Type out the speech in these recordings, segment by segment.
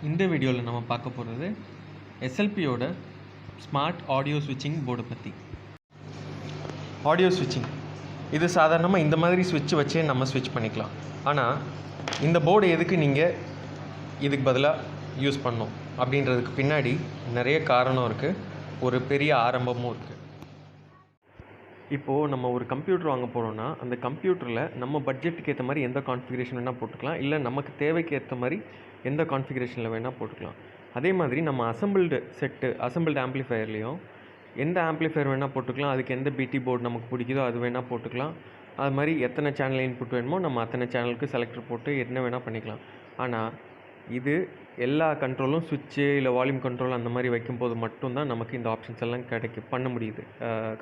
இந்த வீடியோவில் நம்ம பார்க்க போகிறது எஸ்எல்பியோட ஸ்மார்ட் ஆடியோ ஸ்விட்சிங் போர்டை பற்றி. ஆடியோ ஸ்விட்சிங் இது சாதாரணமாக இந்த மாதிரி ஸ்விட்ச் வச்சே நம்ம ஸ்விட்ச் பண்ணிக்கலாம். ஆனால் இந்த போர்டு எதுக்கு நீங்கள் இதுக்கு பதிலாக யூஸ் பண்ணணும் அப்படின்றதுக்கு பின்னாடி நிறைய காரணம் இருக்குது, ஒரு பெரிய ஆரம்பமும் இருக்குது. இப்போது நம்ம ஒரு கம்ப்யூட்டர் வாங்க போகிறோன்னா அந்த கம்ப்யூட்டரில் நம்ம பட்ஜெட்டுக்கு ஏற்ற மாதிரி எந்த கான்ஃபிகரேஷன் வேணால் போட்டுக்கலாம், இல்லை நமக்கு தேவைக்கு ஏற்ற மாதிரி எந்த கான்ஃபிகரேஷனில் வேணால் போட்டுக்கலாம். அதே மாதிரி நம்ம அசம்பிள்டு ஆம்ப்ளிஃபையர்லேயும் எந்த ஆம்ப்ளிஃபையர் வேணால் போட்டுக்கலாம், அதுக்கு எந்த பிடி போர்டு நமக்கு பிடிக்குதோ அது வேணால் போட்டுக்கலாம். அது மாதிரி எத்தனை சேனல் இன்புட் வேணுமோ நம்ம அத்தனை சேனலுக்கு செலக்டர் போட்டு என்ன வேணால் பண்ணிக்கலாம். ஆனால் இது எல்லா கண்ட்ரோலும் சுவிட்சு இல்லை வால்யூம் கண்ட்ரோல் அந்த மாதிரி வைக்கும்போது மட்டும்தான் நமக்கு இந்த ஆப்ஷன்ஸ் எல்லாம் பண்ண முடியுது,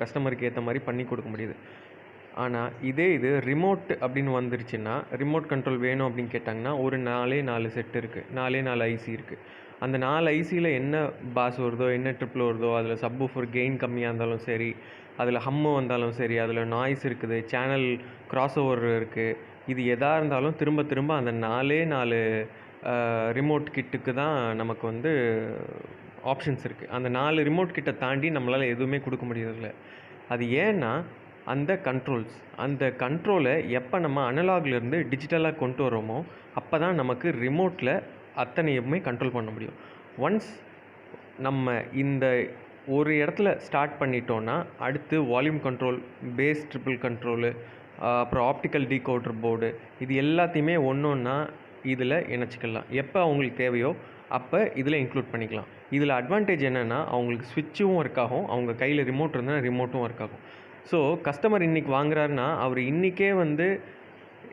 கஸ்டமருக்கு ஏற்ற மாதிரி பண்ணி கொடுக்க முடியுது. ஆனால் இது ரிமோட் அப்படின்னு வந்துருச்சுன்னா, ரிமோட் கண்ட்ரோல் வேணும் அப்படின்னு கேட்டாங்கன்னா ஒரு 4 செட் இருக்குது, 4 ஐசி இருக்குது. அந்த 4 ஐசியில் என்ன பாஸ் வருதோ, என்ன ட்ரிப்பிள் வருதோ, அதில் சப்வூஃபர் கெயின் கம்மியாக இருந்தாலும் சரி, அதில் ஹம்மு வந்தாலும் சரி, அதில் நாய்ஸ் இருக்குது, சேனல் கிராஸ் ஓவர் இருக்குது, இது எதாக இருந்தாலும் திரும்ப திரும்ப அந்த 4 ரிமோட் கிட்டுக்கு தான் நமக்கு வந்து ஆப்ஷன்ஸ் இருக்குது. அந்த 4 ரிமோட் கிட்டை தாண்டி நம்மளால் எதுவுமே கொடுக்க முடியறதில்ல. அது ஏன்னா அந்த கண்ட்ரோலை எப்போ நம்ம அனலாக்லேருந்து டிஜிட்டலாக கொண்டு வரோமோ அப்போ தான் நமக்கு ரிமோட்டில் அத்தனையுமே கண்ட்ரோல் பண்ண முடியும். ஒன்ஸ் நம்ம இந்த ஒரு இடத்துல ஸ்டார்ட் பண்ணிட்டோன்னா அடுத்து volume control, base triple control, அப்புறம் ஆப்டிக்கல் டீகோடர் போர்டு, இது எல்லாத்தையுமே ஒன்றா இதில் இணைச்சிக்கலாம். எப்போ அவங்களுக்கு தேவையோ அப்போ இதில் இன்க்ளூட் பண்ணிக்கலாம். இதில் அட்வான்டேஜ் என்னென்னா அவங்களுக்கு ஸ்விட்சும் ஒர்க் ஆகும், அவங்க கையில் ரிமோட் இருந்தால் ரிமோட்டும் ஒர்க் ஆகும். ஸோ கஸ்டமர் இன்றைக்கி வாங்குறாருன்னா அவர் இன்றைக்கே வந்து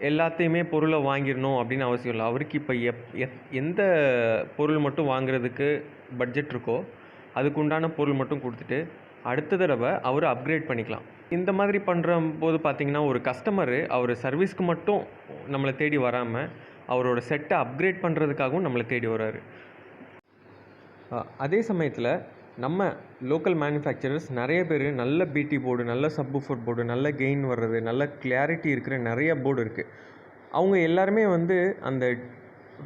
எல்லாத்தையுமே பொருளை வாங்கிடணும் அப்படின்னு அவசியம் இல்லை. அவருக்கு இப்போ எந்த பொருள் மட்டும் வாங்குறதுக்கு பட்ஜெட் இருக்கோ அதுக்குண்டான பொருள் மட்டும் கொடுத்துட்டு அடுத்த தடவை அவர் அப்கிரேட் பண்ணிக்கலாம். இந்த மாதிரி பண்ணுற போது பார்த்திங்கன்னா ஒரு கஸ்டமரு அவர் சர்வீஸ்க்கு மட்டும் நம்மளை தேடி வராமல் அவரோட செட்டை அப்கிரேட் பண்ணுறதுக்காகவும் நம்மளை தேடி வராரு. அதே சமயத்தில் நம்ம லோக்கல் மேனுஃபேக்சரர்ஸ் நிறைய பேர் நல்ல பிடி போர்டு, நல்ல சப்வூஃபர் போர்டு, நல்ல கெயின் வர்றது, நல்ல கிளாரிட்டி இருக்கிற நிறைய போர்டு இருக்குது. அவங்க எல்லாருமே வந்து அந்த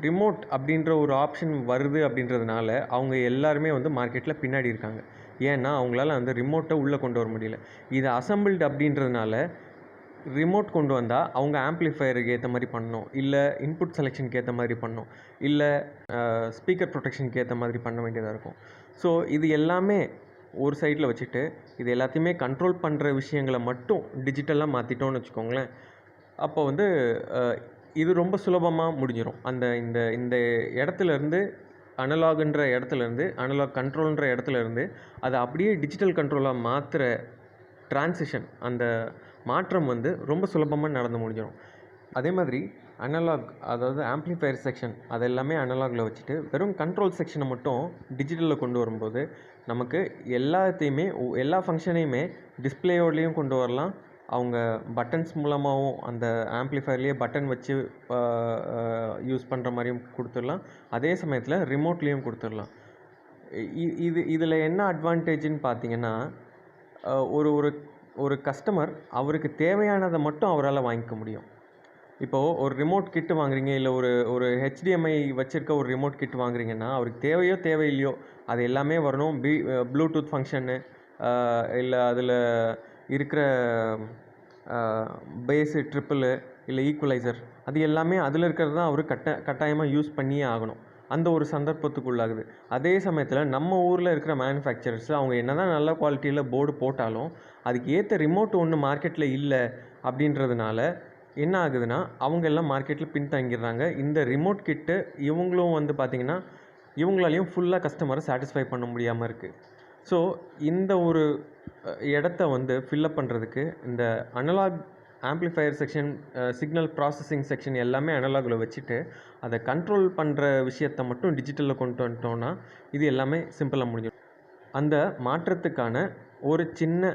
ரிமோட் அப்படின்ற ஒரு ஆப்ஷன் வருது அப்படின்றதுனால அவங்க எல்லாருமே வந்து மார்க்கெட்டில் பின்னாடி இருக்காங்க. ஏன்னா அவங்களால அந்த ரிமோட்டை உள்ளே கொண்டு வர முடியல. இது அசம்பிள்டு அப்படின்றதுனால ரிமோட் கொண்டு வந்தால் அவங்க ஆம்ப்ளிஃபையருக்கு ஏற்ற மாதிரி பண்ணணும், இல்லை இன்புட் செலெக்ஷனுக்கு ஏற்ற மாதிரி பண்ணணும், இல்லை ஸ்பீக்கர் ப்ரொடெக்ஷனுக்கு ஏற்ற மாதிரி பண்ண வேண்டியதாக இருக்கும். ஸோ இது எல்லாமே ஒரு சைடில் வச்சுட்டு இது எல்லாத்தையுமே கண்ட்ரோல் பண்ணுற விஷயங்களை மட்டும் டிஜிட்டலாக மாற்றிட்டோன்னு வச்சுக்கோங்களேன். அப்போ வந்து இது ரொம்ப சுலபமாக முடிஞ்சிடும். இந்த இந்த இடத்துலேருந்து அனலாகுன்ற இடத்துலேருந்து அனலாக் கண்ட்ரோல்ன்ற இடத்துலேருந்து அதை அப்படியே டிஜிட்டல் கண்ட்ரோலாக மாற்றுற ட்ரான்சிஷன், அந்த மாற்றம் வந்து ரொம்ப சுலபமாக நடந்து முடிஞ்சிடும். அதே மாதிரி அனலாக், அதாவது ஆம்ப்ளிஃபையர் செக்ஷன் அதெல்லாமே அனலாகில் வச்சுட்டு வெறும் கண்ட்ரோல் செக்ஷனை மட்டும் டிஜிட்டலில் கொண்டு வரும்போது நமக்கு எல்லாத்தையுமே எல்லா ஃபங்க்ஷனையுமே டிஸ்பிளேயோடையும் கொண்டு வரலாம். அவங்க பட்டன்ஸ் மூலமாகவும் அந்த ஆம்ப்ளிஃபையர்லேயே பட்டன் வச்சு யூஸ் பண்ணுற மாதிரியும் கொடுத்துடலாம். அதே சமயத்தில் ரிமோட்லேயும் கொடுத்துடலாம். இதில் என்ன அட்வான்டேஜ்னு பார்த்தீங்கன்னா ஒரு ஒரு கஸ்டமர் அவருக்கு தேவையானதை மட்டும் அவரால் வாங்கிக்க முடியும். இப்போது ஒரு ரிமோட் கிட்டு வாங்குறீங்க, இல்லை ஒரு ஹெச்டிஎம்ஐ வச்சுருக்க ஒரு ரிமோட் கிட் வாங்குறீங்கன்னா அவருக்கு தேவையோ தேவையில்லையோ அது எல்லாமே வரணும். ப்ளூடூத் ஃபங்க்ஷனு, இல்லை அதில் இருக்கிற பேஸு, ட்ரிப்பிளு, இல்லை ஈக்குவலைசர், அது எல்லாமே அதில் இருக்கிறது தான் அவர் கட்டாயமாக யூஸ் பண்ணியே ஆகணும். அந்த ஒரு சந்தர்ப்பத்துக்குள்ளாகுது. அதே சமயத்தில் நம்ம ஊரில் இருக்கிற மேனுஃபேக்சரர்ஸ் அவங்க என்ன தான் நல்ல குவாலிட்டியில் போர்டு போட்டாலும் அதுக்கு ஏற்ற ரிமோட் ஒன்று மார்க்கெட்டில் இல்லை அப்படின்றதுனால என்ன ஆகுதுன்னா அவங்க எல்லாம் மார்க்கெட்டில் பின்தங்கிடுறாங்க. இந்த ரிமோட் கிட்டு இவங்களும் வந்து பார்த்திங்கன்னா இவங்களாலையும் ஃபுல்லாக கஸ்டமரை சாட்டிஸ்ஃபை பண்ண முடியாமல் இருக்குது. ஸோ இந்த ஒரு இடத்த வந்து ஃபில்லப் பண்ணுறதுக்கு இந்த analogue amplifier section, signal processing section எல்லாமே அனலாகில் வச்சுட்டு அதை கண்ட்ரோல் பண்ணுற விஷயத்தை மட்டும் டிஜிட்டலில் கொண்டு வந்துட்டோன்னா இது எல்லாமே சிம்பிளாக முடிஞ்சிடும். அந்த மாற்றத்துக்கான ஒரு சின்ன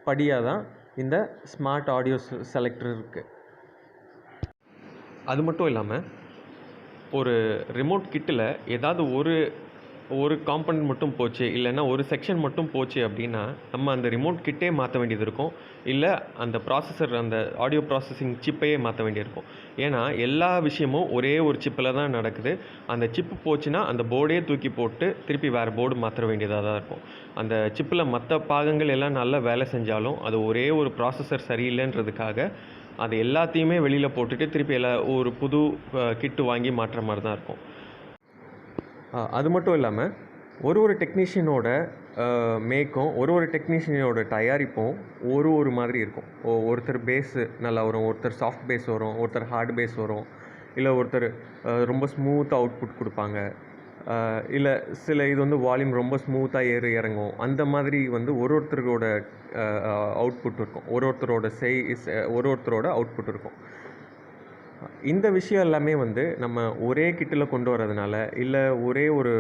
படியாக தான் இந்த ஸ்மார்ட் ஆடியோ செலக்டர் இருக்குது. அது மட்டும் இல்லாமல் ஒரு ரிமோட் கிட்டில் ஏதாவது ஒரு ஒரு காம்பனன்ட் மட்டும் போச்சு, இல்லைன்னா ஒரு செக்ஷன் மட்டும் போச்சு அப்படின்னா நம்ம அந்த ரிமோட் கிட்டே மாற்ற வேண்டியது இருக்கும், இல்லை அந்த ப்ராசஸர் அந்த ஆடியோ ப்ராசஸிங் சிப்பையே மாற்ற வேண்டியிருக்கும். ஏன்னா எல்லா விஷயமும் ஒரே ஒரு சிப்பில் தான் நடக்குது. அந்த சிப்பு போச்சுன்னா அந்த போர்டே தூக்கி போட்டு திருப்பி வேறு போர்டு மாற்ற வேண்டியதாக தான் இருக்கும். அந்த சிப்பில் மற்ற பாகங்கள் எல்லாம் நல்லா வேலை செஞ்சாலும் அது ஒரே ஒரு ப்ராசஸர் சரியில்லைன்றதுக்காக அது எல்லாத்தையுமே வெளியில் போட்டுட்டு திருப்பி ஒரு புது கிட்டு வாங்கி மாற்றுற மாதிரி தான் இருக்கும். அது மட்டும் இல்லாமல் ஒரு டெக்னீஷியனோட மேக்கும் ஒரு டெக்னீஷியனோட தயாரிப்பும் ஒரு மாதிரி இருக்கும். ஒருத்தர் பேஸு நல்லா வரும், ஒருத்தர் சாஃப்ட் பேஸ் வரும், ஒருத்தர் ஹார்ட் பேஸ் வரும், இல்லை ஒருத்தர் ரொம்ப ஸ்மூத்தாக அவுட்புட் கொடுப்பாங்க, இல்லை சில இது வந்து வால்யூம் ரொம்ப ஸ்மூத்தாக இறங்கும். அந்த மாதிரி வந்து ஒருத்தரோட அவுட்புட் இருக்கும், ஒருத்தரோட அவுட்புட் இருக்கும். இந்த விஷயம் எல்லாமே வந்து நம்ம ஒரே கிட்டில் கொண்டு வரதுனால, இல்லை ஒரே ஒரு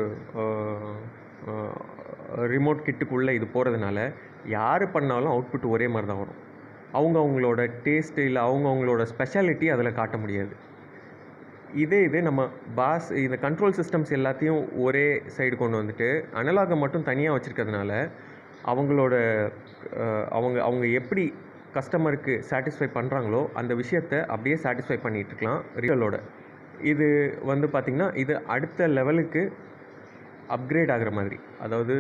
ரிமோட் கிட்டுக்குள்ளே இது போகிறதுனால யார் பண்ணாலும் அவுட்புட் ஒரே மாதிரி தான் வரும். அவங்களோட டேஸ்ட்டு இல்லை அவங்களோட ஸ்பெஷாலிட்டி அதில் காட்ட முடியாது. இது நம்ம இந்த கண்ட்ரோல் சிஸ்டம்ஸ் எல்லாத்தையும் ஒரே சைடு கொண்டு வந்துட்டு அனலாகை மட்டும் தனியாக வச்சுருக்கிறதுனால அவங்களோட அவங்க எப்படி கஸ்டமருக்கு சாட்டிஸ்ஃபை பண்ணுறாங்களோ அந்த விஷயத்தை அப்படியே சாட்டிஸ்ஃபை பண்ணிகிட்ருக்கலாம் ரியலோட. இது வந்து பார்த்திங்கன்னா இது அடுத்த லெவலுக்கு அப்கிரேட் ஆகிற மாதிரி, அதாவது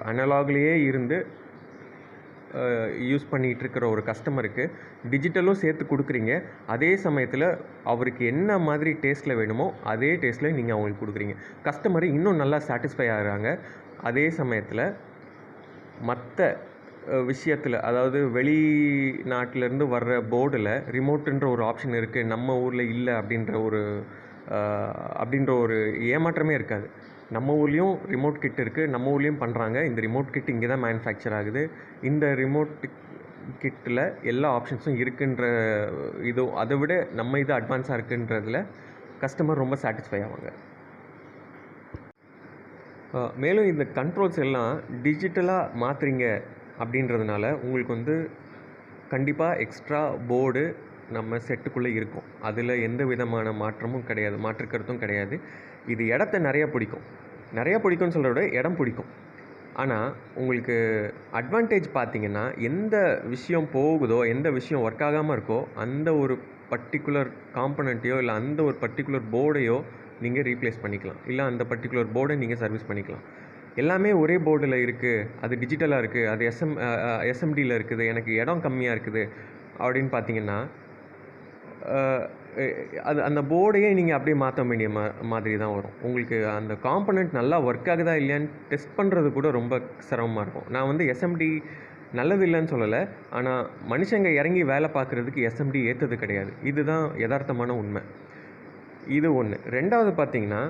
அனலாக்லேயே இருந்து யூஸ் பண்ணிகிட்ருக்கிற ஒரு கஸ்டமருக்கு டிஜிட்டலும் சேர்த்து கொடுக்குறீங்க. அதே சமயத்தில் அவருக்கு என்ன மாதிரி டேஸ்ட்டில் வேணுமோ அதே டேஸ்ட்டில் நீங்கள் அவங்களுக்கு கொடுக்குறீங்க. கஸ்டமர் இன்னும் நல்லா சாட்டிஸ்ஃபை ஆகிறாங்க. அதே சமயத்தில் மற்ற விஷயத்தில், அதாவது வெளிநாட்டிலேருந்து வர்ற போர்டில் ரிமோட்டுன்ற ஒரு ஆப்ஷன் இருக்குது, நம்ம ஊரில் இல்லை அப்படின்ற ஒரு ஏமாற்றமே இருக்காது. நம்ம ஊர்லேயும் ரிமோட் கிட் இருக்குது, நம்ம ஊர்லேயும் பண்ணுறாங்க. இந்த ரிமோட் கிட் இங்கே தான் மேனுஃபேக்சர் ஆகுது. இந்த ரிமோட் கிட்டில் எல்லா ஆப்ஷன்ஸும் இருக்குன்ற அதை விட நம்ம இது அட்வான்ஸாக இருக்குன்றதில் கஸ்டமர் ரொம்ப சாட்டிஸ்ஃபை ஆவாங்க. மேலும் இந்த கண்ட்ரோல்ஸ் எல்லாம் டிஜிட்டலாக மாற்றுறீங்க அப்படின்றதுனால உங்களுக்கு வந்து கண்டிப்பாக எக்ஸ்ட்ரா போர்டு நம்ம செட்டுக்குள்ளே இருக்கும். அதில் எந்த விதமான மாற்றமும் கிடையாது, மாற்று கருத்தும் கிடையாது. இது இடத்த நிறையா பிடிக்கும்னு சொல்கிறத விட இடம் பிடிக்கும். ஆனால் உங்களுக்கு அட்வான்டேஜ் பார்த்திங்கன்னா எந்த விஷயம் போகுதோ, எந்த விஷயம் ஒர்க் ஆகாமல் இருக்கோ அந்த ஒரு பர்டிகுலர் காம்பனண்ட்டையோ இல்லை அந்த ஒரு பர்டிகுலர் போர்டையோ நீங்கள் ரீப்ளேஸ் பண்ணிக்கலாம், இல்லை அந்த பர்டிகுலர் போர்டை நீங்கள் சர்வீஸ் பண்ணிக்கலாம். எல்லாமே ஒரே போர்டில் இருக்குது, அது டிஜிட்டலாக இருக்குது, அது எஸ்எம்டியில் இருக்குது, எனக்கு இடம் கம்மியாக இருக்குது அப்படின்னு பார்த்தீங்கன்னா அந்த போர்டையே நீங்கள் அப்படியே மாற்ற வேண்டிய மாதிரி தான் வரும். உங்களுக்கு அந்த காம்பனண்ட் நல்லா ஒர்க் ஆகுதா இல்லையான்னு டெஸ்ட் பண்ணுறது கூட ரொம்ப சிரமமாக இருக்கும். நான் வந்து எஸ்எம்டி நல்லது இல்லைன்னு சொல்லலை, ஆனால் மனுஷங்க இறங்கி வேலை பார்க்குறதுக்கு எஸ்எம்டி ஏற்றது கிடையாது. இதுதான் யதார்த்தமான உண்மை. இது ஒன்று. ரெண்டாவது பார்த்தீங்கன்னா,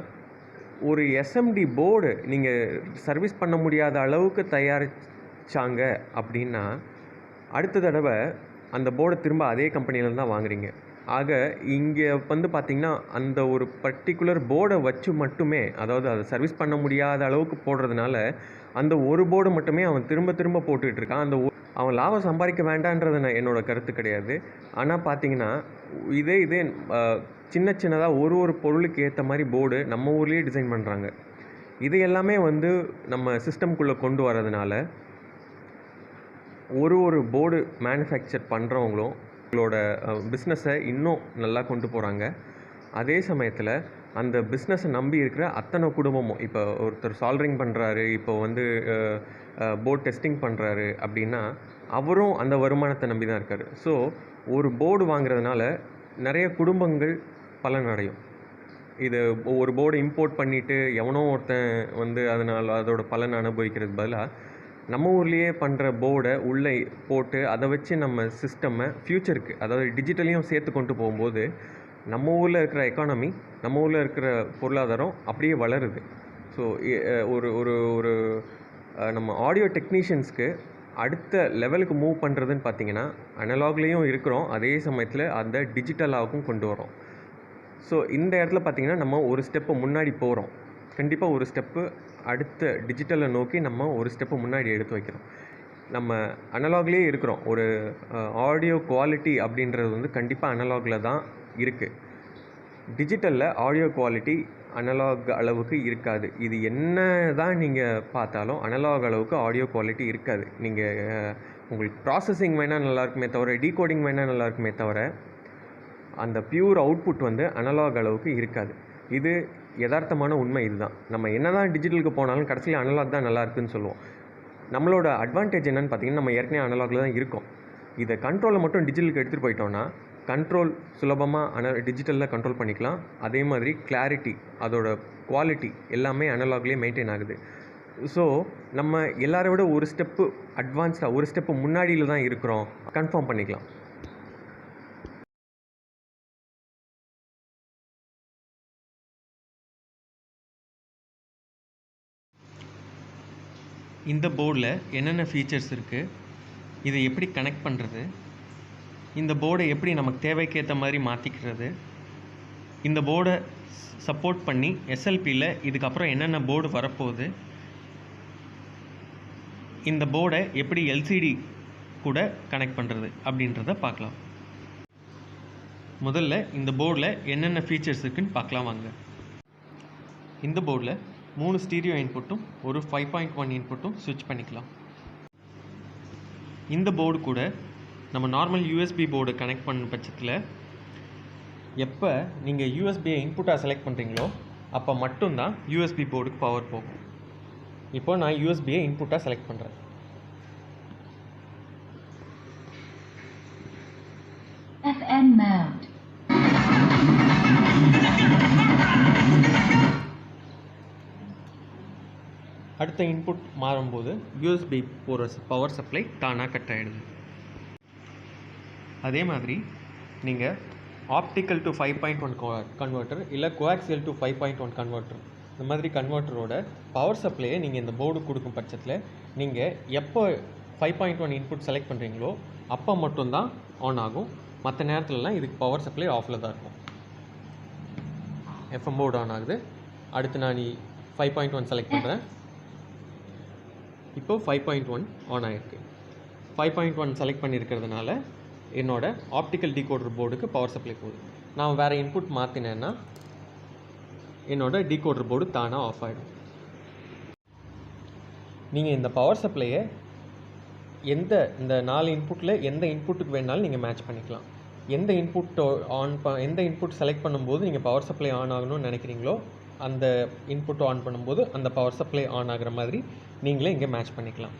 ஒரு எஸ்எம்டி போர்டு நீங்கள் சர்வீஸ் பண்ண முடியாத அளவுக்கு தயாரித்தாங்க அப்படின்னா அடுத்த தடவை அந்த போர்டை திரும்ப அதே கம்பெனியில தான் வாங்குறீங்க. ஆக இங்கே வந்து பார்த்திங்கன்னா அந்த ஒரு பர்டிகுலர் போர்டை வச்சு மட்டுமே, அதாவது அதை சர்வீஸ் பண்ண முடியாத அளவுக்கு போடுறதுனால அந்த ஒரு போர்டு மட்டுமே அவன் திரும்ப திரும்ப போட்டுக்கிட்டு இருக்கான். அவன் லாபம் சம்பாதிக்க வேண்டான்றது என்னோடய கருத்து கிடையாது. ஆனால் பார்த்திங்கன்னா இதே சின்னதாக ஒரு பொருளுக்கு ஏற்ற மாதிரி போர்டு நம்ம ஊர்லேயே டிசைன் பண்ணுறாங்க. இது எல்லாமே வந்து நம்ம சிஸ்டம்குள்ளே கொண்டு வரதுனால ஒரு போர்டு மேனுஃபேக்சர் பண்ணுறவங்களும் அவங்களோட பிஸ்னஸை இன்னும் நல்லா கொண்டு போகிறாங்க. அதே சமயத்தில் அந்த பிஸ்னஸை நம்பி இருக்கிற அத்தனை குடும்பமும், இப்போ ஒருத்தர் சால்ட்ரிங் பண்ணுறாரு, இப்போ வந்து போர்டு டெஸ்டிங் பண்ணுறாரு அப்படின்னா அவரும் அந்த வருமானத்தை நம்பி தான் இருக்கார். ஸோ ஒரு போர்டு வாங்குறதுனால நிறைய குடும்பங்கள் பலனடையும். இது ஒரு போர்டு இம்போர்ட் பண்ணிவிட்டு எவனோ ஒருத்தன் வந்து அதோட பலன் அனுபவிக்கிறதுக்கு பதிலாக நம்ம ஊர்லேயே பண்ணுற போர்டை உள்ளே போட்டு அதை வச்சு நம்ம சிஸ்டம்மை ஃப்யூச்சருக்கு, அதாவது டிஜிட்டலையும் சேர்த்து கொண்டு போகும்போது நம்ம ஊரில் இருக்கிற எக்கானமி, நம்ம ஊரில் இருக்கிற பொருளாதாரம் அப்படியே வளருது. ஸோ ஒரு நம்ம ஆடியோ டெக்னீஷியன்ஸ்க்கு அடுத்த லெவலுக்கு மூவ் பண்ணுறதுன்னு பார்த்திங்கன்னா அனலாக்லேயும் இருக்கிறோம், அதே சமயத்தில் அந்த டிஜிட்டலாகவும் கொண்டு வரோம். ஸோ இந்த இடத்துல பார்த்திங்கன்னா நம்ம ஒரு ஸ்டெப்பு முன்னாடி போகிறோம். கண்டிப்பாக ஒரு ஸ்டெப்பு அடுத்த டிஜிட்டலை நோக்கி நம்ம ஒரு ஸ்டெப்பு முன்னாடி எடுத்து வைக்கிறோம். நம்ம அனலாக்லேயே இருக்கிறோம். ஒரு ஆடியோ குவாலிட்டி அப்படின்றது வந்து கண்டிப்பாக அனலாகில் தான் இருக்குது. டிஜிட்டலில் ஆடியோ குவாலிட்டி அனலாக் அளவுக்கு இருக்காது. இது என்ன தான் நீங்கள் பார்த்தாலும் அனலாக் அளவுக்கு ஆடியோ குவாலிட்டி இருக்காது. நீங்கள் உங்களுக்கு ப்ராசஸிங் வேணால் நல்லாயிருக்குமே தவிர, டீகோடிங் வேணால் நல்லாயிருக்குமே தவிர, அந்த பியூர் அவுட்புட் வந்து அனலாக் அளவுக்கு இருக்காது. இது யதார்த்தமான உண்மை. இதுதான். நம்ம என்ன தான் டிஜிட்டலுக்கு போனாலும் கடைசியில் அனலாக் தான் நல்லா இருக்குதுன்னு சொல்லுவோம். நம்மளோட அட்வான்டேஜ் என்னென்னு பார்த்தீங்கன்னா, நம்ம ஏற்கனவே அனலாகில் தான் இருக்கோம். இதை கண்ட்ரோலை மட்டும் டிஜிட்டலுக்கு எடுத்துகிட்டு போயிட்டோன்னா கண்ட்ரோல் சுலபமாக டிஜிட்டலில் கண்ட்ரோல் பண்ணிக்கலாம். அதே மாதிரி கிளாரிட்டி, அதோட குவாலிட்டி எல்லாமே அனலாக்லேயே மெயின்டைன் ஆகுது. ஸோ நம்ம எல்லாரை விட ஒரு ஸ்டெப்பு அட்வான்ஸ்டாக, ஒரு ஸ்டெப்பு முன்னாடியில் தான் இருக்கிறோம் கன்ஃபார்ம் பண்ணிக்கலாம். இந்த போர்டில் என்னென்ன ஃபீச்சர்ஸ் இருக்குது, இதை எப்படி கனெக்ட் பண்ணுறது, இந்த போர்டை எப்படி நமக்கு தேவைக்கு ஏற்ற மாதிரி மாற்றிக்கிறது, இந்த போர்டை சப்போர்ட் பண்ணி எஸ்எல்பியில் இதுக்கப்புறம் என்னென்ன போர்டு வரப்போகுது, இந்த போர்டை எப்படி எல்சிடி கூட கனெக்ட் பண்ணுறது அப்படின்றத பார்க்கலாம். முதல்ல இந்த போர்டில் என்னென்ன ஃபீச்சர்ஸ் இருக்குதுன்னு பார்க்கலாம் வாங்க. இந்த போர்டில் 3 ஸ்டீரியோ இன்புட்டும் ஒரு 5.1 இன்புட்டும் ஸ்விட்ச் பண்ணிக்கலாம். இந்த போர்டு கூட நம்ம நார்மல் யூஎஸ்பி போர்டு கனெக்ட் பண்ண பட்சத்தில் எப்போ நீங்கள் யூஎஸ்பியை இன்புட்டாக செலக்ட் பண்ணுறீங்களோ அப்போ மட்டும்தான் யூஎஸ்பி போர்டுக்கு பவர் போகும். இப்போ நான் யூஎஸ்பியை இன்புட்டாக செலக்ட் பண்ணுறேன். FN mode. அடுத்த இன்புட் மாறும்போது யூஎஸ்பி போகிற பவர் சப்ளை தானாக கட் ஆகிடுது. அதே மாதிரி நீங்கள் ஆப்டிக்கல் டு 5.1 கன்வெர்ட்டர் இல்லை கோஆக்சியல் டு 5.1 கன்வெர்ட்டர், இந்த மாதிரி கன்வெர்ட்டரோட பவர் சப்ளையை நீங்கள் இந்த போர்டு கொடுக்கும் பட்சத்தில் நீங்கள் எப்போ 5.1 இன்புட் செலக்ட் பண்ணுறீங்களோ அப்போ மட்டும்தான் ஆன் ஆகும். மற்ற நேரத்துலலாம் இதுக்கு பவர் சப்ளை ஆஃபில் தான் இருக்கும். எஃப்எம் போர்டு ஆன் ஆகுது. அடுத்து நான் 5.1 செலக்ட் பண்ணுறேன். இப்போது 5.1 ஆன் ஆகிருக்கு. 5.1 செலக்ட் பண்ணியிருக்கிறதுனால என்னோட ஆப்டிக்கல் டீகோடர் போர்டுக்கு பவர் சப்ளை போகுது. நான் வேறு இன்புட் மாற்றினேன்னா என்னோட டீகோடர் போர்டு தானாக ஆஃப் ஆகிடும். நீங்கள் இந்த பவர் சப்ளையை இந்த 4 இன்புட்டில் எந்த இன்புட்டுக்கு வேணாலும் நீங்கள் மேட்ச் பண்ணிக்கலாம். எந்த இன்புட் செலக்ட் பண்ணும்போது நீங்கள் பவர் சப்ளை ஆன் ஆகணும்னு நினைக்கிறீங்களோ அந்த இன்புட் ஆன் பண்ணும்போது அந்த பவர் சப்ளை ஆன் ஆகிற மாதிரி நீங்களே இங்கே மேட்ச் பண்ணிக்கலாம்.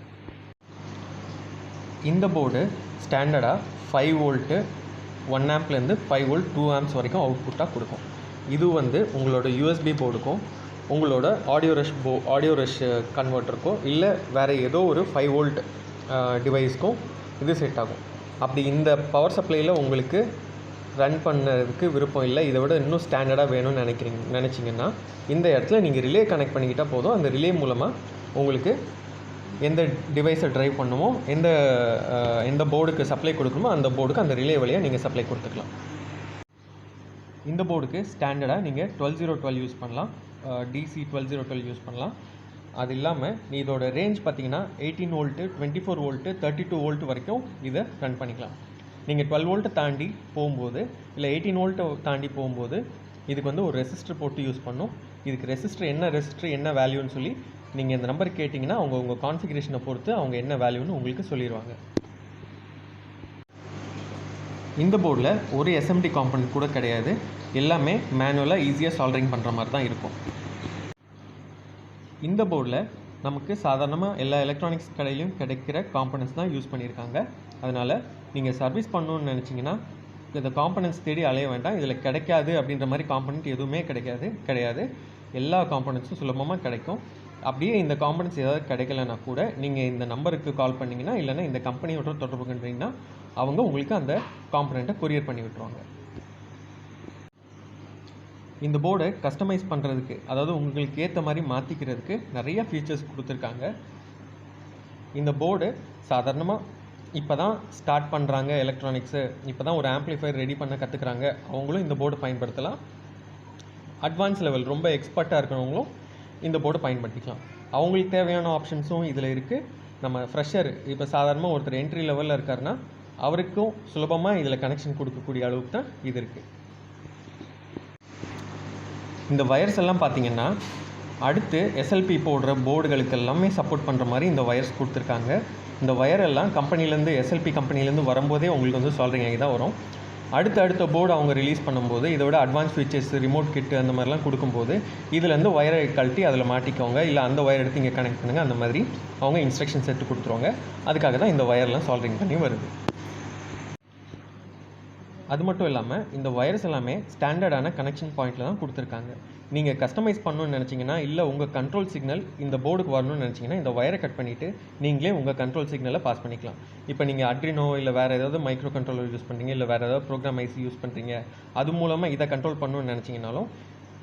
இந்த போர்டு ஸ்டாண்டர்டாக 5 வோல்ட்டு 1 ஆம்ப்லேருந்து 5 வோல்ட் 2 ஆம்ப்ஸ் வரைக்கும் அவுட்புட்டாக கொடுக்கும். இது உங்களோட யூஎஸ்பி போர்டுக்கும் உங்களோட ஆடியோ ரஷ் கன்வெர்ட்டருக்கோ இல்லை வேறு ஏதோ ஒரு 5 வோல்ட் டிவைஸ்க்கும் இது செட் ஆகும். அப்படி இந்த பவர் சப்ளையில் உங்களுக்கு ரன் பண்ணுறதுக்கு விருப்பம் இல்லை, இதை விட இன்னும் ஸ்டாண்டர்டாக வேணும்னு நினச்சிங்கன்னா இந்த இடத்துல நீங்கள் ரிலே கனெக்ட் பண்ணிக்கிட்டால் போதும். அந்த ரிலே மூலமாக உங்களுக்கு எந்த டிவைஸை ட்ரைவ் பண்ணுமோ, எந்த போர்டுக்கு சப்ளை கொடுக்கணுமோ அந்த போர்டுக்கு அந்த ரிலே வழியாக நீங்கள் சப்ளை கொடுத்துக்கலாம். இந்த போர்டுக்கு ஸ்டாண்டர்டாக நீங்கள் 12012 யூஸ் பண்ணலாம், டிசி 12012 யூஸ் பண்ணலாம். அது இல்லாமல் இதோட ரேஞ்ச் பார்த்தீங்கன்னா 18 வோல்ட்டு 24 வோல்ட்டு 32 வோல்ட் வரைக்கும் இதை ரன் பண்ணிக்கலாம். நீங்கள் 12 வோல்ட்டை தாண்டி போகும்போது இல்லை 18 வோல்ட்டை தாண்டி போகும்போது இதுக்கு ஒரு ரெசிஸ்டர் போட்டு யூஸ் பண்ணும். இதுக்கு ரெசிஸ்டர் என்ன வேல்யூன்னு சொல்லி நீங்கள் இந்த நம்பர் கேட்டிங்கன்னா உங்கள் கான்ஃபிகரேஷனை பொறுத்து அவங்க என்ன வேல்யூன்னு உங்களுக்கு சொல்லிடுவாங்க. இந்த போர்டில் ஒரு எஸ்எம்டி காம்பனண்ட் கூட கிடையாது. எல்லாமே மேனுவலாக ஈஸியாக சால்டரிங் பண்ணுற மாதிரி தான் இருக்கும். இந்த போர்டில் நமக்கு சாதாரணமாக எல்லா எலக்ட்ரானிக்ஸ் கடையிலையும் கிடைக்கிற காம்பனண்ட்ஸ் தான் யூஸ் பண்ணியிருக்காங்க. அதனால் நீங்கள் சர்வீஸ் பண்ணணுன்னு நினச்சிங்கன்னா இந்த காம்பனண்ட்ஸ் தேடி அலைய வேண்டாம். இதில் கிடைக்காது அப்படின்ற மாதிரி காம்பனண்ட் எதுவுமே கிடையாது. எல்லா காம்பனண்ட்ஸும் சுலபமாக கிடைக்கும். அப்படியே இந்த காம்பனண்ட்ஸ் ஏதாவது கிடைக்கலன்னா கூட நீங்கள் இந்த நம்பருக்கு கால் பண்ணிங்கன்னா இல்லைன்னா இந்த கம்பெனியோட தொடர்பு கொண்டீங்கன்னா அவங்க உங்களுக்கு அந்த காம்பனண்ட்டை கொரியர் பண்ணி விட்டுருவாங்க. இந்த போர்டை கஸ்டமைஸ் பண்ணுறதுக்கு, அதாவது உங்களுக்கு ஏற்ற மாதிரி மாற்றிக்கிறதுக்கு நிறைய ஃபீச்சர்ஸ் கொடுத்துருக்காங்க. இந்த போர்டு சாதாரணமாக இப்போ தான் ஸ்டார்ட் பண்ணுறாங்க எலக்ட்ரானிக்ஸு, இப்போ தான் ஒரு ஆம்ப்ளிஃபையர் ரெடி பண்ண கற்றுக்குறாங்க, அவங்களும் இந்த போர்டு பயன்படுத்தலாம். அட்வான்ஸ் லெவல் ரொம்ப எக்ஸ்பர்ட்டாக இருக்கிறவங்களும் இந்த போர்டு பயன்படுத்திக்கலாம். அவங்களுக்கு தேவையான ஆப்ஷன்ஸும் இதில் இருக்குது. நம்ம ஃப்ரெஷர் இப்போ சாதாரணமாக ஒருத்தர் என்ட்ரி லெவலில் இருக்காருன்னா அவருக்கும் சுலபமாக இதில் கனெக்ஷன் கொடுக்கக்கூடிய அளவுக்கு தான் இது இருக்குது. இந்த வயர்ஸ் எல்லாம் பார்த்தீங்கன்னா அடுத்து எஸ்எல்பி போடுற போர்டுகளுக்கு எல்லாமே சப்போர்ட் பண்ணுற மாதிரி இந்த வயர்ஸ் கொடுத்துருக்காங்க. இந்த வயர் எல்லாம் கம்பெனிலேருந்து எஸ்எல்பி கம்பெனிலேருந்து வரும்போதே உங்களுக்கு வந்து சால்டரிங் ஆகி தான் வரும். அடுத்த போர்டு அவங்க ரிலீஸ் பண்ணும்போது இதை விட அட்வான்ஸ் ஃபீச்சர்ஸ் ரிமோட் கிட்டு அந்த மாதிரிலாம் கொடுக்கும்போது இதுலேருந்து வயரை கழட்டி அதில் மாட்டிக்கோங்க, இல்லை அந்த வயர் எடுத்து இங்கே கனெக்ட் பண்ணுங்கள், அந்த மாதிரி அவங்க இன்ஸ்ட்ரக்ஷன்ஸ் எடுத்து கொடுத்துருவாங்க. அதுக்காக தான் இந்த வயர்லாம் சால்டரிங் பண்ணி வருது. அது மட்டும் இல்லாமல் இந்த வயர்ஸ் எல்லாமே ஸ்டாண்டர்டான கனெக்ஷன் பாயிண்டில் தான் கொடுத்துருக்காங்க. நீங்கள் கஸ்டமைஸ் பண்ணணும்னு நினச்சிங்கன்னா, இல்லை உங்கள் கண்ட்ரோல் சிக்னல் இந்த போர்டுக்கு வரணும்னு நினச்சிங்கன்னா இந்த வயரை கட் பண்ணிவிட்டு நீங்களே உங்கள் கண்ட்ரோல் சிக்னலை பாஸ் பண்ணிக்கலாம். இப்போ நீங்கள் அட்ரினோ இல்லை வேறு ஏதாவது மைக்ரோ கண்ட்ரோலர் யூஸ் பண்ணுறீங்க, இல்லை வேறு ஏதாவது ப்ரோக்ராம் ஐசி யூஸ் பண்ணுறீங்க, அது மூலமாக இதை கண்ட்ரோல் பண்ணணும்னு நினச்சிங்கனாலும்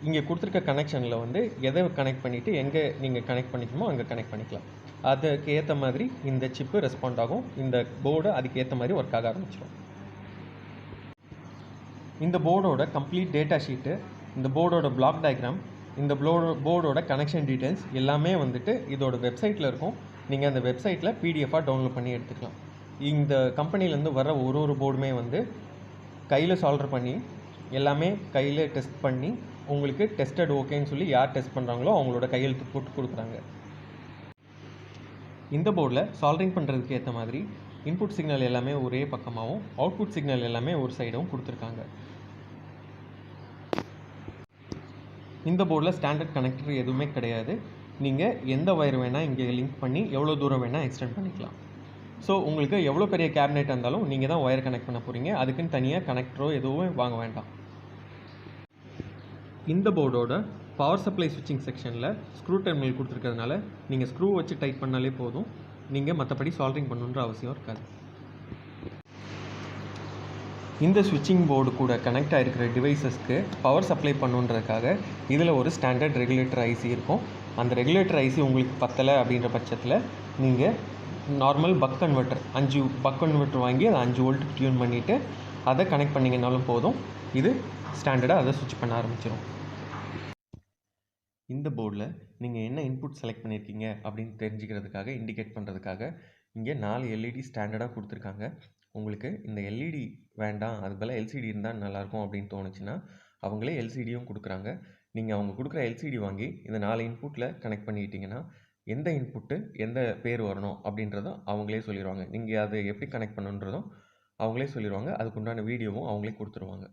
இங்கே கொடுத்துருக்க கனெக்ஷனில் வந்து எதை கனெக்ட் பண்ணிவிட்டு எங்கே நீங்கள் கனெக்ட் பண்ணிக்கணுமோ அங்கே கனெக்ட் பண்ணிக்கலாம். அதுக்கு ஏற்ற மாதிரி இந்த சிப்பு ரெஸ்பாண்ட் ஆகும், இந்த போர்டு அதுக்கு ஏற்ற மாதிரி ஒர்க் ஆக ஆரம்பிச்சிடும். இந்த போர்டோட கம்ப்ளீட் டேட்டா ஷீட்டு, இந்த போர்டோட பிளாக் டயக்ராம், இந்த போர்டோட கனெக்ஷன் டீட்டெயில்ஸ் எல்லாமே வந்துட்டு இதோட வெப்சைட்டில் இருக்கும். நீங்கள் அந்த வெப்சைட்டில் பிடிஎஃபாக டவுன்லோட் பண்ணி எடுத்துக்கலாம். இந்த கம்பெனிலேருந்து வர ஒரு போர்டுமே வந்து கையில் சால்டர் பண்ணி எல்லாமே கையில் டெஸ்ட் பண்ணி உங்களுக்கு டெஸ்டட் ஓகேன்னு சொல்லி யார் டெஸ்ட் பண்ணுறாங்களோ அவங்களோட கையெழுத்து போட்டு கொடுக்குறாங்க. இந்த போர்டில் சால்டரிங் பண்ணுறதுக்கு ஏற்ற மாதிரி இன்புட் சிக்னல் எல்லாமே ஒரே பக்கமாகவும் அவுட்புட் சிக்னல் எல்லாமே ஒரு சைடும் கொடுத்துருக்காங்க. இந்த போர்டில் ஸ்டாண்டர்ட் கனெக்டர் எதுவுமே கிடையாது. நீங்கள் எந்த வயர் வேணால் இங்கே லிங்க் பண்ணி எவ்வளோ தூரம் வேணால் எக்ஸ்டெண்ட் பண்ணிக்கலாம். ஸோ உங்களுக்கு எவ்வளோ பெரிய கேபினெட் இருந்தாலும் நீங்கள் தான் ஒயர் கனெக்ட் பண்ண போகிறீங்க, அதுக்குன்னு தனியாக கனெக்டரோ எதுவும் வாங்க வேண்டாம். இந்த போர்டோட பவர் சப்ளை ஸ்விட்சிங் செக்ஷனில் ஸ்க்ரூ டெர்மினல் கொடுத்துருக்கிறதுனால நீங்கள் ஸ்க்ரூ வச்சு டைட் பண்ணாலே போதும், நீங்கள் மற்றபடி சால்டரிங் பண்ணணுன்ற அவசியம் இருக்காது. இந்த ஸ்விட்சிங் போர்டு கூட கனெக்ட் ஆகிருக்கிற டிவைசஸ்க்கு பவர் சப்ளை பண்ணுன்றதுக்காக இதில் ஒரு ஸ்டாண்டர்ட் ரெகுலேட்டர் ஐசி இருக்கும். அந்த ரெகுலேட்டர் ஐசி உங்களுக்கு பத்தலை அப்படின்ற பட்சத்தில் நீங்கள் normal buck converter 5 buck converter வாங்கி அதை 5 வோல்ட் டியூன் பண்ணிவிட்டு அதை கனெக்ட் பண்ணிங்கனாலும் போதும், இது ஸ்டாண்டர்டாக அதை ஸ்விட்ச் பண்ண ஆரம்பிச்சிடும். இந்த போர்டில் நீங்கள் என்ன இன்புட் செலக்ட் பண்ணியிருக்கீங்க அப்படின்னு தெரிஞ்சுக்கிறதுக்காக இண்டிகேட் பண்ணுறதுக்காக இங்கே 4 எல்இடி ஸ்டாண்டர்டாக கொடுத்துருக்காங்க. உங்களுக்கு இந்த எல்இடி வேண்டாம், அது பதிலாக எல்சிடி இருந்தால் நல்லாயிருக்கும் அப்படின்னு தோணுச்சுன்னா அவங்களே எல்சிடியும் கொடுக்குறாங்க. நீங்கள் அவங்க கொடுக்குற எல்சிடி வாங்கி இந்த 4 இன்புட்டில் கனெக்ட் பண்ணிக்கிட்டிங்கன்னா எந்த இன்புட்டு எந்த பேர் வரணும் அப்படின்றதும் அவங்களே சொல்லிடுவாங்க. நீங்கள் அதை எப்படி கனெக்ட் பண்ணுன்றதும் அவங்களே சொல்லிடுவாங்க. அதுக்குண்டான வீடியோவும் அவங்களே கொடுத்துருவாங்க.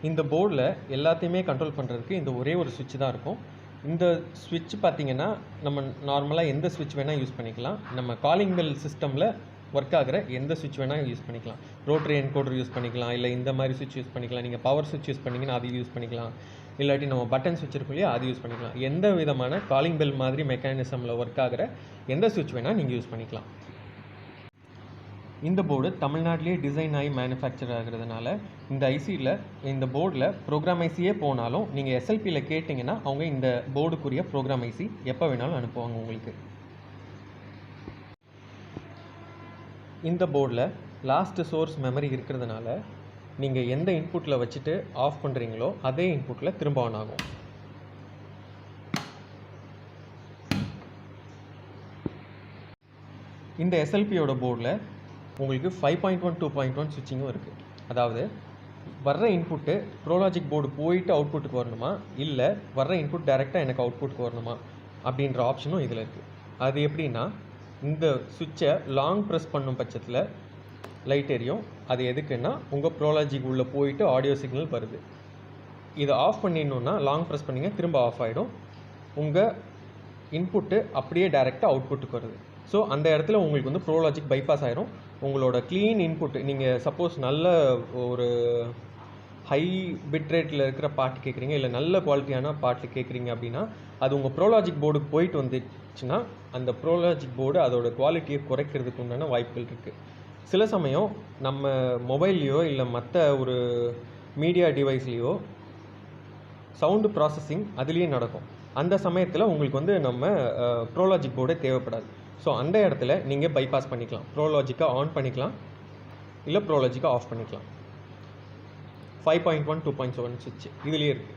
இந்த போர்டில் எல்லாத்தையுமே கண்ட்ரோல் பண்ணுறதுக்கு இந்த ஒரே ஒரு சுவிட்ச் தான் இருக்கும். இந்த சுவிட்ச் பார்த்திங்கன்னா நம்ம நார்மலாக எந்த சுவிட்ச் வேணால் யூஸ் பண்ணிக்கலாம். நம்ம காலிங் பெல் சிஸ்டமில் ஒர்க் ஆகிற எந்த சுவிட்ச் வேணால் யூஸ் பண்ணிக்கலாம். ரோட்டரி என்கோடர் யூஸ் பண்ணிக்கலாம், இல்லை இந்த மாதிரி சுவிட்ச் யூஸ் பண்ணிக்கலாம். நீங்கள் பவர் சுவிட்ச் யூஸ் பண்ணிங்கன்னா அது யூஸ் பண்ணிக்கலாம், இல்லாட்டி நம்ம பட்டன் சுவிட்ச் இருக்கும் இல்லையா, அது யூஸ் பண்ணிக்கலாம். எந்த விதமான காலிங் பெல் மாதிரி மெக்கானிசமில் ஒர்க் ஆகிற எந்த சுவிட்ச் வேணால் நீங்கள் யூஸ் பண்ணிக்கலாம். இந்த போர்டு தமிழ்நாட்டிலே டிசைன் ஆகி மேனுஃபேக்சர் ஆகிறதுனால இந்த ஐசியில் இந்த போர்டில் ப்ரோக்ராம் ஐசியே போனாலும் நீங்கள் எஸ்எல்பியில் கேட்டிங்கன்னா அவங்க இந்த போர்டுக்குரிய ப்ரோக்ராம் ஐசி எப்போ வேணாலும் அனுப்புவாங்க உங்களுக்கு. இந்த போர்டில் லாஸ்ட் சோர்ஸ் மெமரி இருக்கிறதுனால நீங்கள் எந்த இன்புட்டில் வச்சுட்டு ஆஃப் பண்ணுறீங்களோ அதே இன்புட்டில் திரும்ப ஆன் ஆகும். இந்த எஸ்எல்பியோட போர்டில் உங்களுக்கு 5.1 2.1 ஸ்விட்சிங்கும் இருக்குது. அதாவது வர்ற இன்புட்டு ப்ரோலாஜிக் போர்டு போயிட்டு அவுட்புட்டுக்கு வரணுமா, இல்லை வர்ற இன்புட் டைரெக்டாக எனக்கு அவுட்புட்டுக்கு வரணுமா அப்படின்ற ஆப்ஷனும் இதில் இருக்குது. அது எப்படின்னா, இந்த சுவிட்சை லாங் ப்ரெஸ் பண்ணும் பட்சத்தில் லைட் எரியும். அது எதுக்குன்னா உங்கள் ப்ரோலாஜிக் உள்ளே போயிட்டு ஆடியோ சிக்னல் வருது. இதை ஆஃப் பண்ணிடணுன்னா லாங் ப்ரெஸ் பண்ணிங்க, திரும்ப ஆஃப் ஆகிடும். உங்கள் இன்புட்டு அப்படியே டைரெக்டாக அவுட்புட்டுக்கு வருது. ஸோ அந்த இடத்துல உங்களுக்கு வந்து ப்ரோலாஜிக் பைபாஸ் ஆகிரும். உங்களோட க்ளீன் இன்புட், நீங்கள் சப்போஸ் நல்ல ஒரு ஹை பிட் ரேட்டில் இருக்கிற பாட்டு கேட்குறீங்க, இல்லை நல்ல குவாலிட்டியான பாட்டு கேட்குறீங்க அப்படின்னா அது உங்கள் ப்ரோலாஜிக் போர்டுக்கு போயிட்டு வந்துச்சுன்னா அந்த ப்ரோலாஜிக் போர்டு அதோட குவாலிட்டியை குறைக்கிறதுக்கு உண்டான வாய்ப்புகள் இருக்குது. சில சமயம் நம்ம மொபைல்லையோ இல்லை மற்ற ஒரு மீடியா டிவைஸ்லேயோ சவுண்டு ப்ராசஸிங் அதுலேயே நடக்கும். அந்த சமயத்தில் உங்களுக்கு வந்து நம்ம ப்ரோலாஜிக் போர்டே தேவைப்படாது. ஸோ அந்த இடத்துல நீங்கள் பைபாஸ் பண்ணிக்கலாம். ப்ரோலாஜிக்கை ஆன் பண்ணிக்கலாம், இல்லை ப்ரோலாஜிக்கை ஆஃப் பண்ணிக்கலாம். 5.1 2.7 சுவிட்ச் இதுலேயே இருக்குது.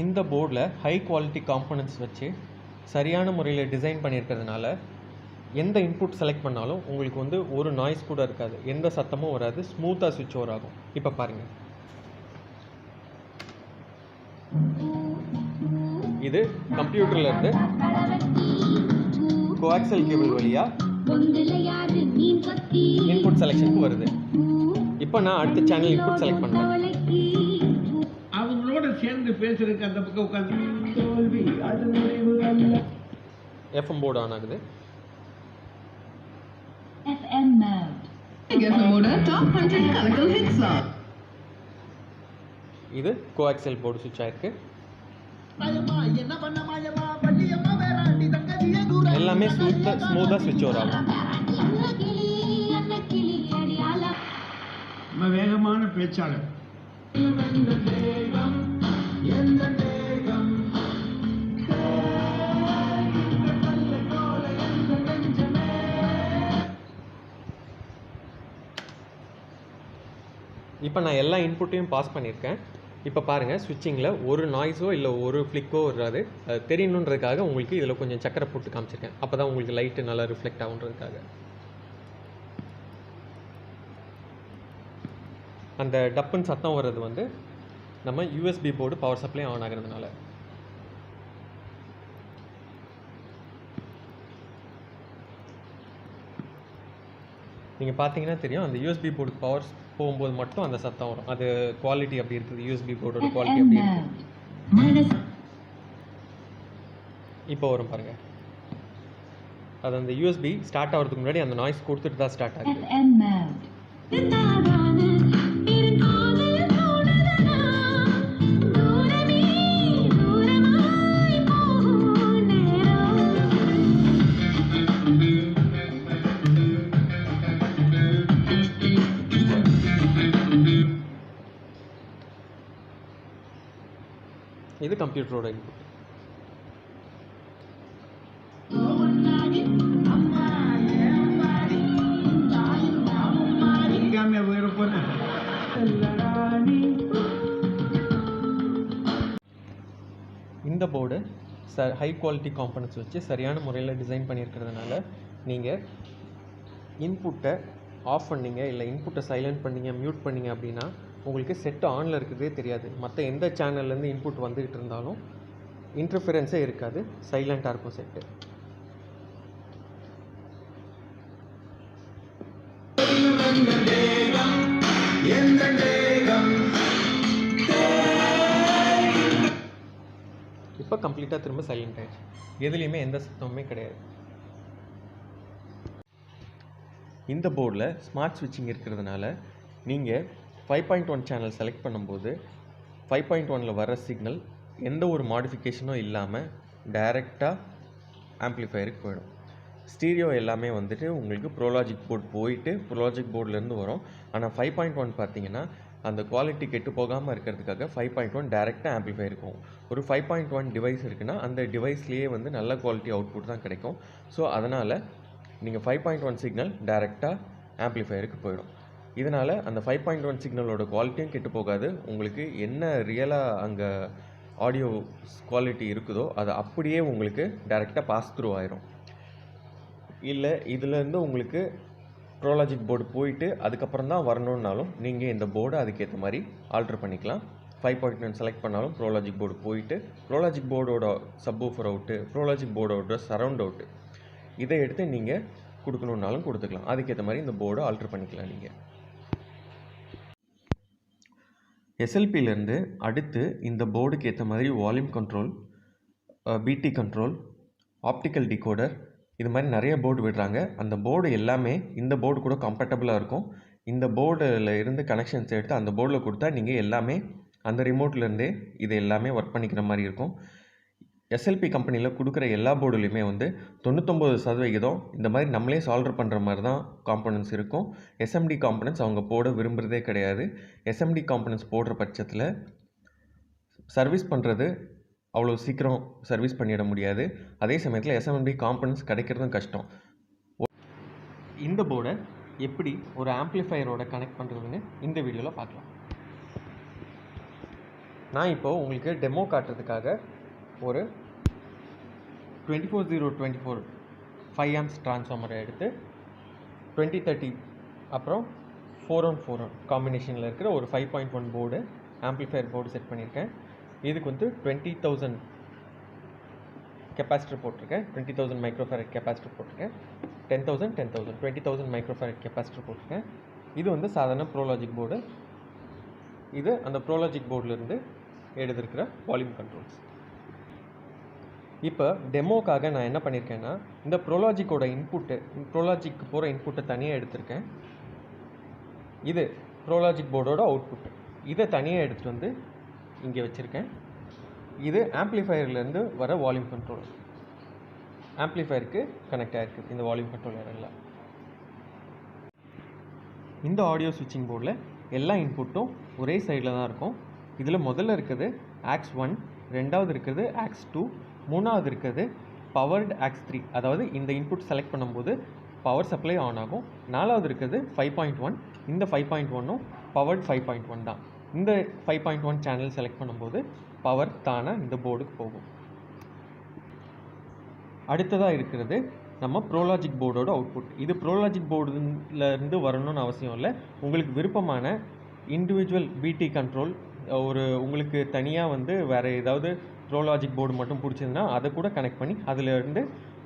இந்த போர்டில் ஹை குவாலிட்டி காம்போனன்ட்ஸ் வச்சு சரியான முறையில் டிசைன் பண்ணியிருக்கிறதுனால எந்த இன்புட் செலக்ட் பண்ணாலும் உங்களுக்கு வந்து ஒரு நாய்ஸ் கூட இருக்காது, எந்த சத்தமும் வராது, ஸ்மூத்தாக சுவிட்ச் ஓவர் ஆகும். இப்போ பாருங்கள், இது கம்ப்யூட்டர்லேருந்து கோஆக்சல் கேபிள் வழியாக இன்புட் செலெக்ஷனுக்கு வருது. இப்போ நான் அடுத்த சேனல் இன்புட் செலக்ட் பண்ணுறேன். அவங்களோட சேர்ந்து பேசுறதுக்கு அந்த பக்கம் உட்காந்து எஃப்எம் போர்டு ஆன் ஆகுது. FM mode. இது கோஆக்சல் போர்டு சுவிட்ச் ஆயிருக்கு. எல்லாமே ஸ்மூத்தாக சுவிட்ச் ஓவர் ஆகும். நம்ம வேகமான பேச்சாளர். இப்போ நான் எல்லா இன்புட்டையும் பாஸ் பண்ணியிருக்கேன். இப்போ பாருங்கள், ஸ்விட்சிங்கில் ஒரு நாய்ஸோ இல்லை ஒரு ஃப்ளிக்கோ வராது. அது தெரியணுன்றதுக்காக உங்களுக்கு இதில் கொஞ்சம் சக்கரை போட்டு காமிச்சிருக்கேன். அப்போ தான் உங்களுக்கு லைட்டு நல்லா ரிஃப்ளெக்ட் ஆகுன்றதுக்காக. அந்த டப்புன்னு சத்தம் வர்றது வந்து நம்ம USB board power supply on ஆகிறதுனால. நீங்கள் பார்த்தீங்கன்னா தெரியும், அந்த யூஎஸ்பி போர்டு பவர் போகும்போது மட்டும் அந்த சத்தம் வரும். அது குவாலிட்டி அப்படி இருக்குது, யூஎஸ்பி போர்டோட குவாலிட்டி அப்படி இருக்குது. இப்போ வரும் பாருங்கள், அது அந்த யூஎஸ்பி ஸ்டார்ட் ஆகிறதுக்கு முன்னாடி அந்த நாய்ஸ் கொடுத்துட்டு தான் ஸ்டார்ட் ஆகுது. இது கம்ப்யூட்டரோட இன்புட். இந்த போர்டு ஹை குவாலிட்டி காம்பனன்ட்ஸ் வச்சு சரியான முறையில் டிசைன் பண்ணியிருக்கிறதுனால நீங்கள் இன்புட்டை ஆஃப் பண்ணீங்க, இல்லை இன்புட்டை சைலண்ட் பண்ணீங்க, மியூட் பண்ணீங்க அப்படின்னா உங்களுக்கு செட் ஆனில் இருக்கிறதே தெரியாது. மற்ற எந்த சேனல்லேருந்து இன்புட் வந்துக்கிட்டு இருந்தாலும் இன்டர்ஃபியரன்ஸே இருக்காது, சைலண்ட்டாக இருக்கும் செட்டு. இப்போ கம்ப்ளீட்டாக திரும்ப சைலண்ட் ஆயிடுச்சு, எதுலேயுமே எந்த சத்தமுமே கிடையாது. இந்த போர்டில் ஸ்மார்ட் ஸ்விட்சிங் இருக்கிறதுனால நீங்கள் 5.1 சேனல் செலக்ட் பண்ணும்போது 5.1 வர சிக்னல் எந்த ஒரு மாடிஃபிகேஷனும் இல்லாமல் டைரெக்டாக ஆம்ப்ளிஃபயருக்கு போயிடும். ஸ்டீரியோ எல்லாமே வந்துட்டு உங்களுக்கு ப்ரோலாஜிக் போர்டு போயிட்டு ப்ரோலாஜிக் போர்ட்லேருந்து வரும். ஆனால் 5.1 பார்த்தீங்கன்னா அந்த குவாலிட்டி கெட்டு போகாமல் இருக்கிறதுக்காக 5.1 டைரெக்டாக ஆம்ப்ளிஃபயருக்கு போகும். ஒரு 5.1 டிவைஸ் இருக்குன்னா அந்த டிவைஸ்லேயே வந்து நல்ல குவாலிட்டி அவுட்புட் தான் கிடைக்கும். ஸோ அதனால் நீங்கள் 5.1 சிக்னல் டைரெக்டாக ஆம்ப்ளிஃபயருக்கு போயிடும். இதனால் அந்த 5.1 சிக்னலோட குவாலிட்டியும் கெட்டு போகாது. உங்களுக்கு என்ன ரியலாக அங்கே ஆடியோ குவாலிட்டி இருக்குதோ அது அப்படியே உங்களுக்கு டைரெக்டாக பாஸ் த்ரூ ஆயிரும். இல்லை இதுலேருந்து உங்களுக்கு ப்ரோலாஜிக் போர்டு போயிட்டு அதுக்கப்புறம் தான் வரணுன்னாலும் நீங்கள் இந்த போர்டை அதுக்கேற்ற மாதிரி ஆல்ட்ரு பண்ணிக்கலாம். 5.1 செலக்ட் பண்ணாலும் ப்ரோலாஜிக் போர்டு போயிட்டு ப்ரோலாஜிக் போர்டோட சப்வூஃபர் அவுட்டு, ப்ரோலாஜிக் போர்டோட சரவுண்ட் அவுட்டு இதை எடுத்து நீங்கள் கொடுக்கணுன்னாலும் கொடுத்துக்கலாம். அதுக்கேற்ற மாதிரி இந்த போர்டை ஆல்ட்ரு பண்ணிக்கலாம். நீங்கள் எஸ்எல்பியிலேருந்து அடுத்து இந்த போர்டுக்கு ஏற்ற மாதிரி வால்யூம் கண்ட்ரோல், பிடி கண்ட்ரோல், ஆப்டிக்கல் டிகோடர் இது மாதிரி நிறைய போர்டு விடுறாங்க. அந்த போர்டு எல்லாமே இந்த போர்டு கூட கம்பேட்டபிளாக இருக்கும். இந்த போர்டில் இருந்து கனெக்ஷன்ஸ் எடுத்து அந்த போர்டில் கொடுத்தா நீங்கள் எல்லாமே அந்த ரிமோட்லேருந்தே இது எல்லாமே ஒர்க் பண்ணிக்கிற மாதிரி இருக்கும். எஸ்எல்பி கம்பெனியில் கொடுக்குற எல்லா போர்டுலையுமே வந்து 99% இந்த மாதிரி நம்மளே சால்டர் பண்ணுற மாதிரி தான் காம்பனன்ட்ஸ் இருக்கும். எஸ்எம்டி காம்பனன்ட்ஸ் அவங்க போட விரும்புகிறதே கிடையாது. எஸ்எம்டி காம்பனன்ட்ஸ் போடுற பட்சத்தில் சர்வீஸ் பண்ணுறது அவ்வளோ சீக்கிரம் சர்வீஸ் பண்ணிட முடியாது. அதே சமயத்தில் எஸ்எம்டி காம்பனன்ட்ஸ் கிடைக்கிறதும் கஷ்டம். இந்த போர்டை எப்படி ஒரு ஆம்ப்ளிஃபையரோட கனெக்ட் பண்ணுறதுன்னு இந்த வீடியோவில் பார்க்கலாம். நான் இப்போது உங்களுக்கு டெமோ காட்டுறதுக்காக ஒரு 24024 5 amps ட்ரான்ஸ்ஃபார்மரை எடுத்து 2030 அப்புறம் 4-on-4 காம்பினேஷனில் இருக்கிற ஒரு 5.1 போர்டு ஆம்ப்ளிஃபையர் போர்டு செட் பண்ணியிருக்கேன். இதுக்கு வந்து 20,000 கெப்பாசிட்டர் போட்டிருக்கேன், 20,000 மைக்ரோஃபாரட் கெப்பாசிட்டர் போட்டிருக்கேன், 10,000 20,000 மைக்ரோஃபாரட் கெப்பாசிட்டர் போட்டிருக்கேன். இது வந்து சாதாரண ப்ரோலாஜிக் போர்டு. இது அந்த ப்ரோலாஜிக் போர்டிலேருந்து எடுத்திருக்கிற வால்யூம் கண்ட்ரோல்ஸ். இப்போ டெமோக்காக நான் என்ன பண்ணியிருக்கேன்னா, இந்த ப்ரோலாஜிக்கோட இன்புட்டு, ப்ரோலாஜிக்கு போகிற இன்புட்டை தனியாக எடுத்திருக்கேன். இது ப்ரோலாஜிக் போர்டோட அவுட்புட்டு. இதை தனியாக எடுத்துகிட்டு வந்து இங்கே வச்சுருக்கேன். இது ஆம்ப்ளிஃபையர்லேருந்து வர வால்யூம் கண்ட்ரோல். ஆம்ப்ளிஃபையருக்கு கனெக்ட் ஆகிருக்கு இந்த வால்யூம் கண்ட்ரோலர் எல்லாம். இந்த ஆடியோ ஸ்விட்சிங் போர்டில் எல்லா இன்புட்டும் ஒரே சைடில் தான் இருக்கும். இதில் முதல்ல இருக்கிறது ஆக்ஸ் 1, ரெண்டாவது இருக்கிறது ஆக்ஸ் 2, மூணாவது இருக்கிறது பவர்டு ஆக்ஸ் 3. அதாவது இந்த இன்புட் செலக்ட் பண்ணும்போது பவர் சப்ளை ஆன் ஆகும். நாலாவது இருக்கிறது 5.1. இந்த 5.1ம் பவர்டு 5.1 தான். இந்த 5.1 சேனல் செலக்ட் பண்ணும்போது பவர் தானாக இந்த போர்டுக்கு போகும். அடுத்ததாக இருக்கிறது நம்ம ப்ரோலாஜிக் போர்டோட அவுட்புட். இது ப்ரோலாஜிக் போர்டுலேருந்து வரணும்னு அவசியம் இல்லை. உங்களுக்கு விருப்பமான இண்டிவிஜுவல் பிடி கண்ட்ரோல், ஒரு உங்களுக்கு தனியாக வந்து வேறு ஏதாவது ப்ரோலாஜிக் போர்டு மட்டும் பிடிச்சதுன்னா அதை கூட கனெக்ட் பண்ணி அதிலேருந்து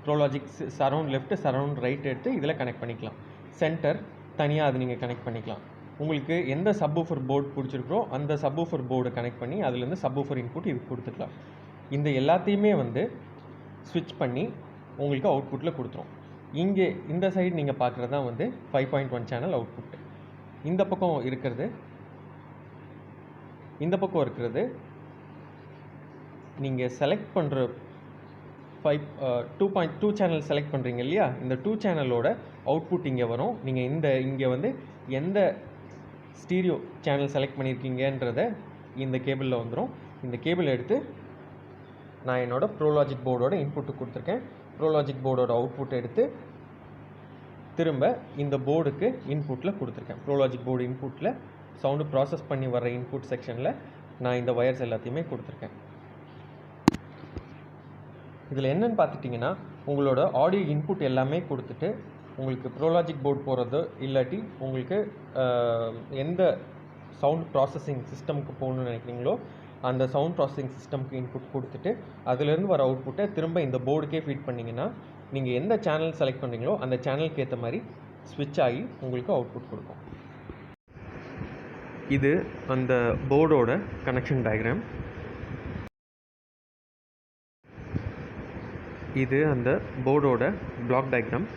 Pro Logic surround left surround right எடுத்து இதில் கனெக்ட் பண்ணிக்கலாம். சென்டர் தனியாக அது நீங்கள் கனெக்ட் பண்ணிக்கலாம். உங்களுக்கு எந்த சப்வூஃபர் போர்டு பிடிச்சிருக்கோ அந்த சப்வூஃபர் போர்டு கனெக்ட் பண்ணி அதுலேருந்து சப்வூஃபர் இன்புட் இது கொடுத்துக்கலாம். இந்த எல்லாத்தையுமே வந்து ஸ்விட்ச் பண்ணி உங்களுக்கு அவுட்புட்டில் கொடுத்துரும். இங்கே இந்த சைடு நீங்கள் பார்க்குறது தான் வந்து 5.1 சேனல் அவுட்புட். இந்த பக்கம் இருக்கிறது நீங்கள் செலக்ட் பண்ணுற 2.2 சேனல் செலக்ட் பண்ணுறீங்க இல்லையா, இந்த 2 சேனலோட அவுட்புட் இங்கே வரும். நீங்கள் இங்கே வந்து எந்த ஸ்டீரியோ சேனல் செலக்ட் பண்ணியிருக்கீங்கன்றத இந்த கேபிளில் வந்துடும். இந்த கேபிள் எடுத்து நான் என்னோடய ப்ரோலாஜிக் போர்டோட இன்புட்டு கொடுத்துருக்கேன். ப்ரோலாஜிக் போர்டோட அவுட்புட் எடுத்து திரும்ப இந்த போர்டுக்கு இன்புட்டில் கொடுத்துருக்கேன். ப்ரோலாஜிக் போர்டு இன்புட்டில் சவுண்டு ப்ராசஸ் பண்ணி வர இன்புட் செக்ஷனில் நான் இந்த ஒயர்ஸ் எல்லாத்தையுமே கொடுத்துருக்கேன். இதில் என்னென்னு பார்த்துட்டிங்கன்னா, உங்களோட ஆடியோ இன்புட் எல்லாமே கொடுத்துட்டு உங்களுக்கு ப்ரோலாஜிக் போர்டு போகிறதோ இல்லாட்டி உங்களுக்கு எந்த சவுண்ட் ப்ராசஸிங் சிஸ்டமுக்கு போகணுன்னு நினைக்கிறீங்களோ அந்த சவுண்ட் ப்ராசஸிங் சிஸ்டமுக்கு இன்புட் கொடுத்துட்டு அதுலேருந்து வர அவுட்புட்டை திரும்ப இந்த போர்டுக்கே ஃபீட் பண்ணிங்கன்னா நீங்கள் எந்த சேனல் செலக்ட் பண்ணுறீங்களோ அந்த சேனலுக்கு ஏற்ற மாதிரி ஸ்விட்ச் ஆகி உங்களுக்கு அவுட்புட் கொடுக்கும். இது அந்த போர்டோட கனெக்ஷன் டயக்ராம். இது அந்த போர்டோட பிளாக் டயக்ராம்.